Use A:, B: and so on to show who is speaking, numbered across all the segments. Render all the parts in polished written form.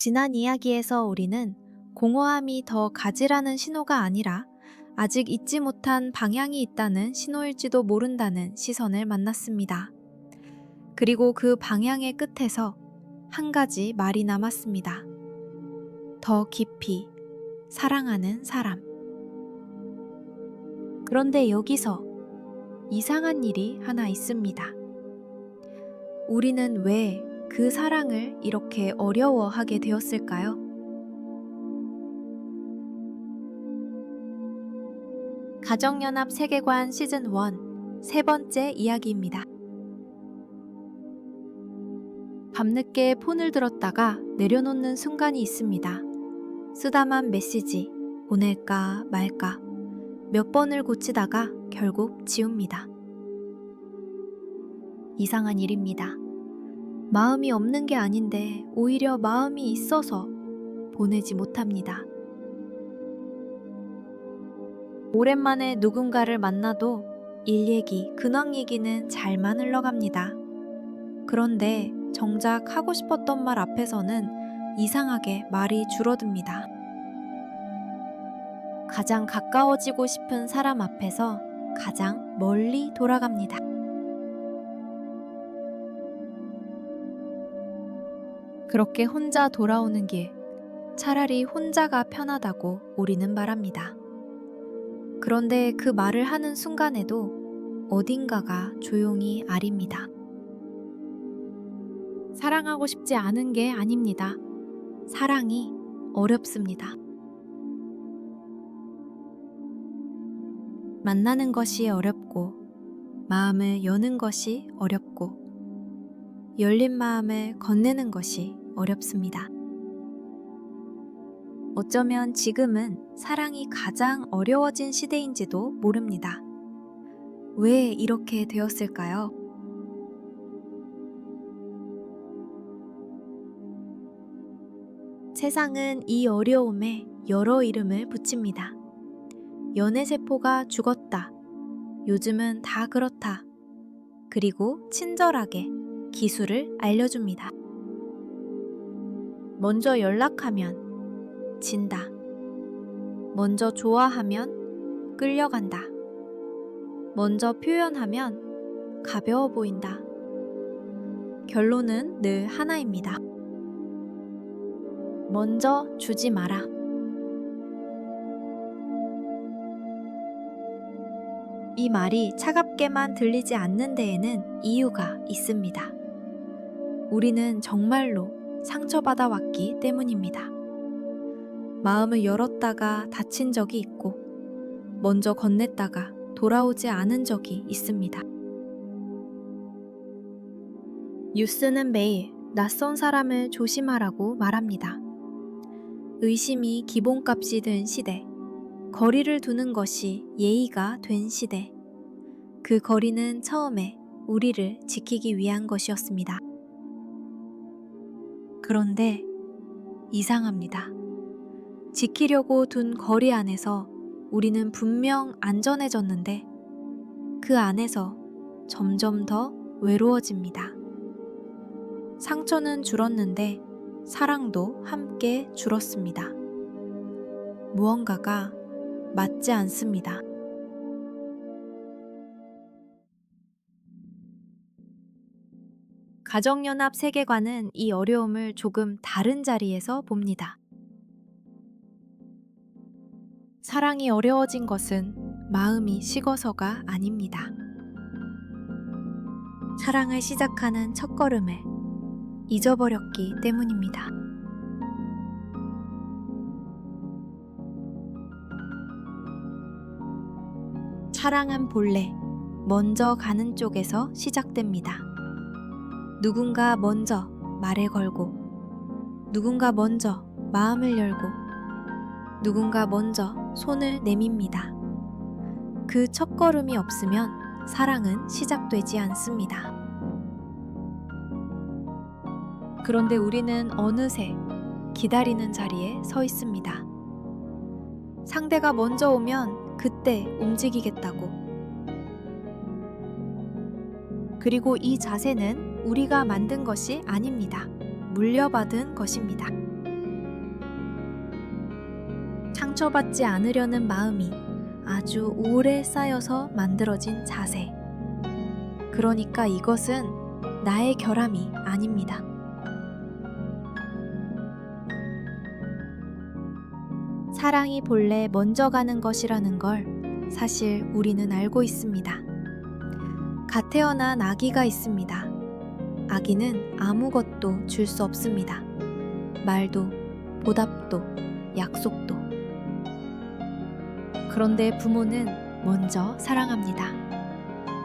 A: 지난 이야기에서 우리는 공허함이 더 가지라는 신호가 아니라 아직 잊지 못한 방향이 있다는 신호일지도 모른다는 시선을 만났습니다. 그리고 그 방향의 끝에서 한 가지 말이 남았습니다. 더 깊이 사랑하는 사람. 그런데 여기서 이상한 일이 하나 있습니다. 우리는 왜 그 사랑을 이렇게 어려워하게 되었을까요? 가정연합 세계관 시즌 1 세 번째 이야기입니다. 밤늦게 폰을 들었다가 내려놓는 순간이 있습니다. 쓰다만 메시지, 보낼까 말까 몇 번을 고치다가 결국 지웁니다. 이상한 일입니다. 마음이 없는 게 아닌데 오히려 마음이 있어서 보내지 못합니다. 오랜만에 누군가를 만나도 일 얘기, 근황 얘기는 잘만 흘러갑니다. 그런데 정작 하고 싶었던 말 앞에서는 이상하게 말이 줄어듭니다. 가장 가까워지고 싶은 사람 앞에서 가장 멀리 돌아갑니다. 그렇게 혼자 돌아오는 길, 차라리 혼자가 편하다고 우리는 말합니다. 그런데 그 말을 하는 순간에도 어딘가가 조용히 아립니다. 사랑하고 싶지 않은 게 아닙니다. 사랑이 어렵습니다. 만나는 것이 어렵고, 마음을 여는 것이 어렵고, 열린 마음을 건네는 것이 어렵습니다. 어쩌면 지금은 사랑이 가장 어려워진 시대인지도 모릅니다. 왜 이렇게 되었을까요? 세상은 이 어려움에 여러 이름을 붙입니다. 연애세포가 죽었다. 요즘은 다 그렇다. 그리고 친절하게 기술을 알려줍니다. 먼저 연락하면 진다. 먼저 좋아하면 끌려간다. 먼저 표현하면 가벼워 보인다. 결론은 늘 하나입니다. 먼저 주지 마라. 이 말이 차갑게만 들리지 않는 데에는 이유가 있습니다. 우리는 정말로 상처받아 왔기 때문입니다. 마음을 열었다가 다친 적이 있고, 먼저 건넸다가 돌아오지 않은 적이 있습니다. 뉴스는 매일 낯선 사람을 조심하라고 말합니다. 의심이 기본값이 된 시대, 거리를 두는 것이 예의가 된 시대. 그 거리는 처음에 우리를 지키기 위한 것이었습니다. 그런데 이상합니다. 지키려고 둔 거리 안에서 우리는 분명 안전해졌는데 그 안에서 점점 더 외로워집니다. 상처는 줄었는데 사랑도 함께 줄었습니다. 무언가가 맞지 않습니다. 가정연합 세계관은 이 어려움을 조금 다른 자리에서 봅니다. 사랑이 어려워진 것은 마음이 식어서가 아닙니다. 사랑을 시작하는 첫걸음을 잊어버렸기 때문입니다. 사랑은 본래 먼저 가는 쪽에서 시작됩니다. 누군가 먼저 말을 걸고, 누군가 먼저 마음을 열고, 누군가 먼저 손을 내밉니다. 그 첫걸음이 없으면 사랑은 시작되지 않습니다. 그런데 우리는 어느새 기다리는 자리에 서 있습니다. 상대가 먼저 오면 그때 움직이겠다고. 그리고 이 자세는 우리가 만든 것이 아닙니다. 물려받은 것입니다. 상처받지 않으려는 마음이 아주 오래 쌓여서 만들어진 자세. 그러니까 이것은 나의 결함이 아닙니다. 사랑이 본래 먼저 가는 것이라는 걸 사실 우리는 알고 있습니다. 갓 태어난 아기가 있습니다. 아기는 아무것도 줄 수 없습니다. 말도, 보답도, 약속도. 그런데 부모는 먼저 사랑합니다.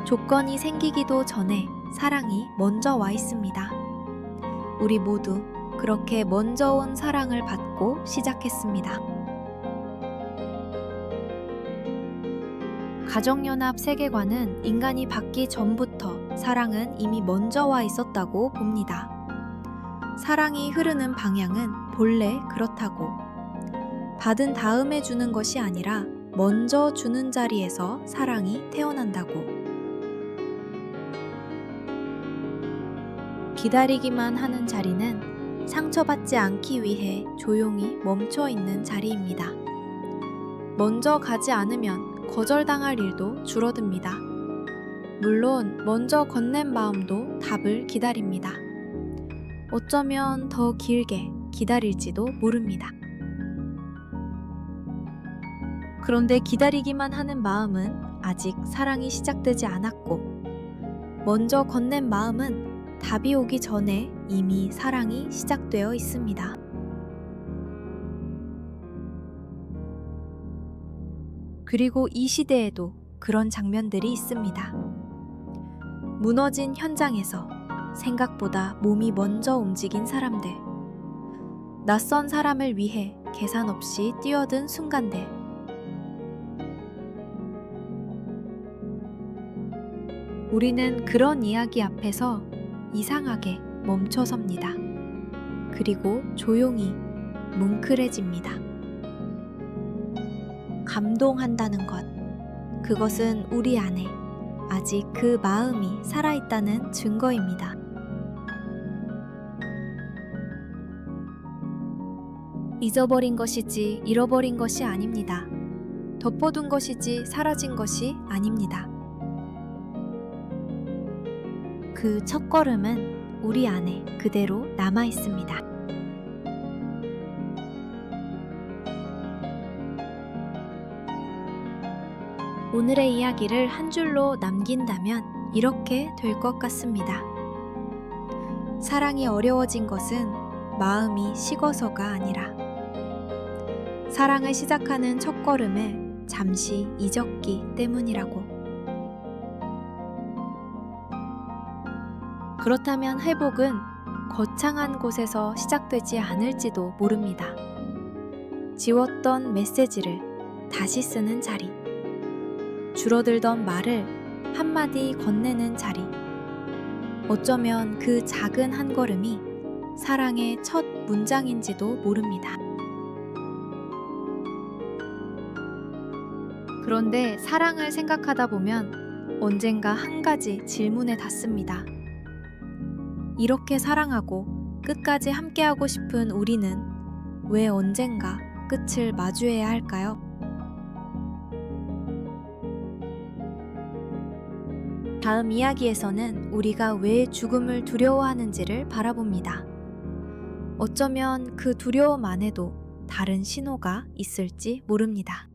A: 조건이 생기기도 전에 사랑이 먼저 와 있습니다. 우리 모두 그렇게 먼저 온 사랑을 받고 시작했습니다. 가정연합 세계관은 인간이 받기 전부터 사랑은 이미 먼저 와 있었다고 봅니다. 사랑이 흐르는 방향은 본래 그렇다고. 받은 다음에 주는 것이 아니라 먼저 주는 자리에서 사랑이 태어난다고. 기다리기만 하는 자리는 상처받지 않기 위해 조용히 멈춰 있는 자리입니다. 먼저 가지 않으면 거절당할 일도 줄어듭니다. 물론 먼저 건넨 마음도 답을 기다립니다. 어쩌면 더 길게 기다릴지도 모릅니다. 그런데 기다리기만 하는 마음은 아직 사랑이 시작되지 않았고, 먼저 건넨 마음은 답이 오기 전에 이미 사랑이 시작되어 있습니다. 그리고 이 시대에도 그런 장면들이 있습니다. 무너진 현장에서 생각보다 몸이 먼저 움직인 사람들, 낯선 사람을 위해 계산 없이 뛰어든 순간들, 우리는 그런 이야기 앞에서 이상하게 멈춰섭니다. 그리고 조용히 뭉클해집니다. 감동한다는 것, 그것은 우리 안에 아직 그 마음이 살아있다는 증거입니다. 잊어버린 것이지 잃어버린 것이 아닙니다. 덮어둔 것이지 사라진 것이 아닙니다. 그 첫걸음은 우리 안에 그대로 남아 있습니다. 오늘의 이야기를 한 줄로 남긴다면 이렇게 될 것 같습니다. 사랑이 어려워진 것은 마음이 식어서가 아니라 사랑을 시작하는 첫걸음을 잠시 잊었기 때문이라고. 그렇다면 회복은 거창한 곳에서 시작되지 않을지도 모릅니다. 지웠던 메시지를 다시 쓰는 자리, 줄어들던 말을 한마디 건네는 자리, 어쩌면 그 작은 한 걸음이 사랑의 첫 문장인지도 모릅니다. 그런데 사랑을 생각하다 보면 언젠가 한 가지 질문에 닿습니다. 이렇게 사랑하고 끝까지 함께하고 싶은 우리는 왜 언젠가 끝을 마주해야 할까요? 다음 이야기에서는 우리가 왜 죽음을 두려워하는지를 바라봅니다. 어쩌면 그 두려움 안에도 다른 신호가 있을지 모릅니다.